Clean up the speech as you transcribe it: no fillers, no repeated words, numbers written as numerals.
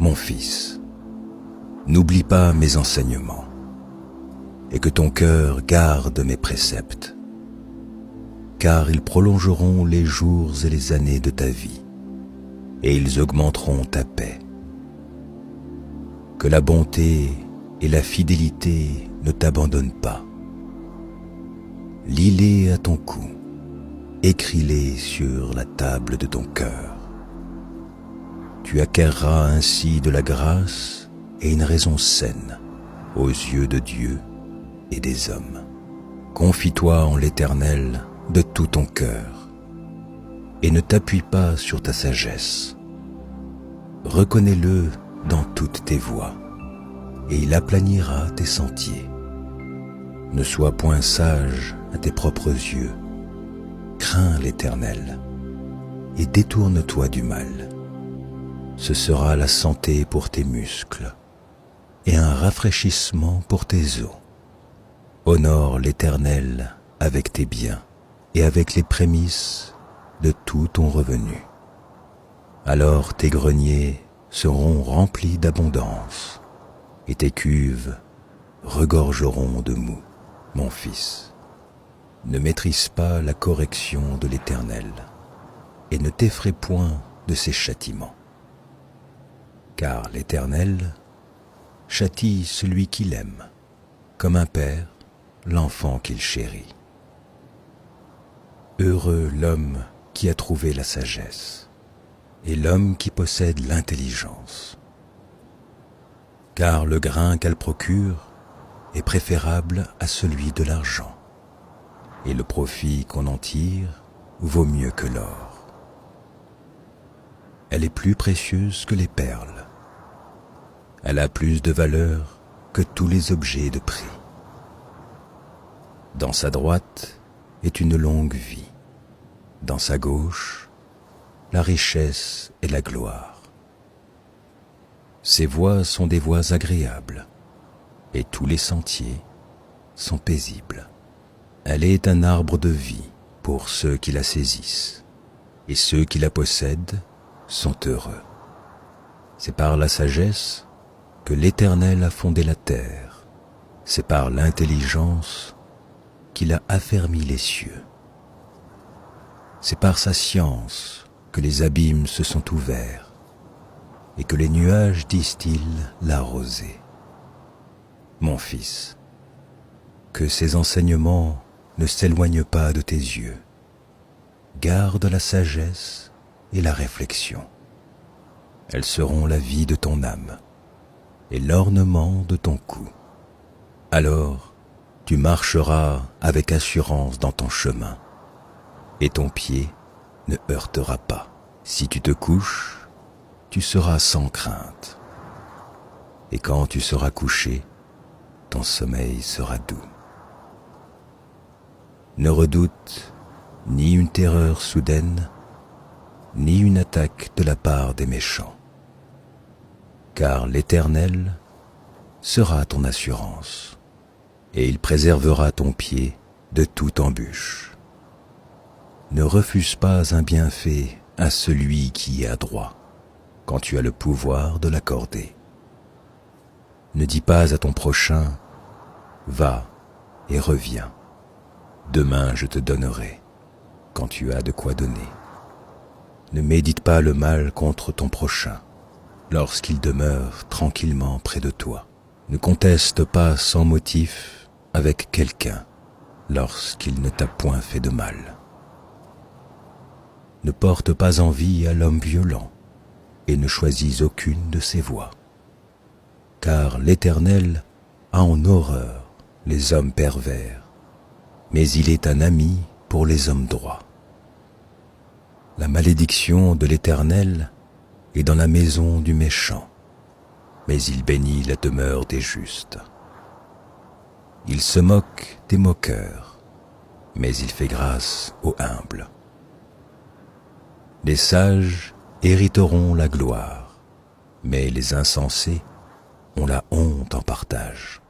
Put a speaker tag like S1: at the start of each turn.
S1: Mon fils, n'oublie pas mes enseignements, et que ton cœur garde mes préceptes, car ils prolongeront les jours et les années de ta vie, et ils augmenteront ta paix. Que la bonté et la fidélité ne t'abandonnent pas. Lis-les à ton cou, écris-les sur la table de ton cœur. Tu acquerras ainsi de la grâce et une raison saine aux yeux de Dieu et des hommes. Confie-toi en l'Éternel de tout ton cœur et ne t'appuie pas sur ta sagesse. Reconnais-le dans toutes tes voies et il aplanira tes sentiers. Ne sois point sage à tes propres yeux. Crains l'Éternel et détourne-toi du mal. Ce sera la santé pour tes muscles et un rafraîchissement pour tes os. Honore l'Éternel avec tes biens et avec les prémices de tout ton revenu. Alors tes greniers seront remplis d'abondance et tes cuves regorgeront de moût. Mon fils, ne maîtrise pas la correction de l'Éternel et ne t'effraie point de ses châtiments. Car l'Éternel châtie celui qu'il aime, comme un père l'enfant qu'il chérit. Heureux l'homme qui a trouvé la sagesse, et l'homme qui possède l'intelligence. Car le grain qu'elle procure est préférable à celui de l'argent, et le profit qu'on en tire vaut mieux que l'or. Elle est plus précieuse que les perles. Elle a plus de valeur que tous les objets de prix. Dans sa droite est une longue vie. Dans sa gauche, la richesse et la gloire. Ses voies sont des voies agréables, et tous les sentiers sont paisibles. Elle est un arbre de vie pour ceux qui la saisissent, et ceux qui la possèdent sont heureux. C'est par la sagesse que l'Éternel a fondé la terre, c'est par l'intelligence qu'il a affermi les cieux. C'est par sa science que les abîmes se sont ouverts et que les nuages distillent la rosée. Mon fils, que ces enseignements ne s'éloignent pas de tes yeux. Garde la sagesse et la réflexion. Elles seront la vie de ton âme et l'ornement de ton cou. Alors, tu marcheras avec assurance dans ton chemin, et ton pied ne heurtera pas. Si tu te couches, tu seras sans crainte. Et quand tu seras couché, ton sommeil sera doux. Ne redoute ni une terreur soudaine, ni une attaque de la part des méchants. Car l'Éternel sera ton assurance, et il préservera ton pied de toute embûche. Ne refuse pas un bienfait à celui qui est adroit, quand tu as le pouvoir de l'accorder. Ne dis pas à ton prochain, « Va et reviens, demain je te donnerai, quand tu as de quoi donner. » Ne médite pas le mal contre ton prochain, lorsqu'il demeure tranquillement près de toi. Ne conteste pas sans motif avec quelqu'un, lorsqu'il ne t'a point fait de mal. Ne porte pas envie à l'homme violent, et ne choisis aucune de ses voies. Car l'Éternel a en horreur les hommes pervers, mais il est un ami pour les hommes droits. La malédiction de l'Éternel est dans la maison du méchant, mais il bénit la demeure des justes. Il se moque des moqueurs, mais il fait grâce aux humbles. Les sages hériteront la gloire, mais les insensés ont la honte en partage.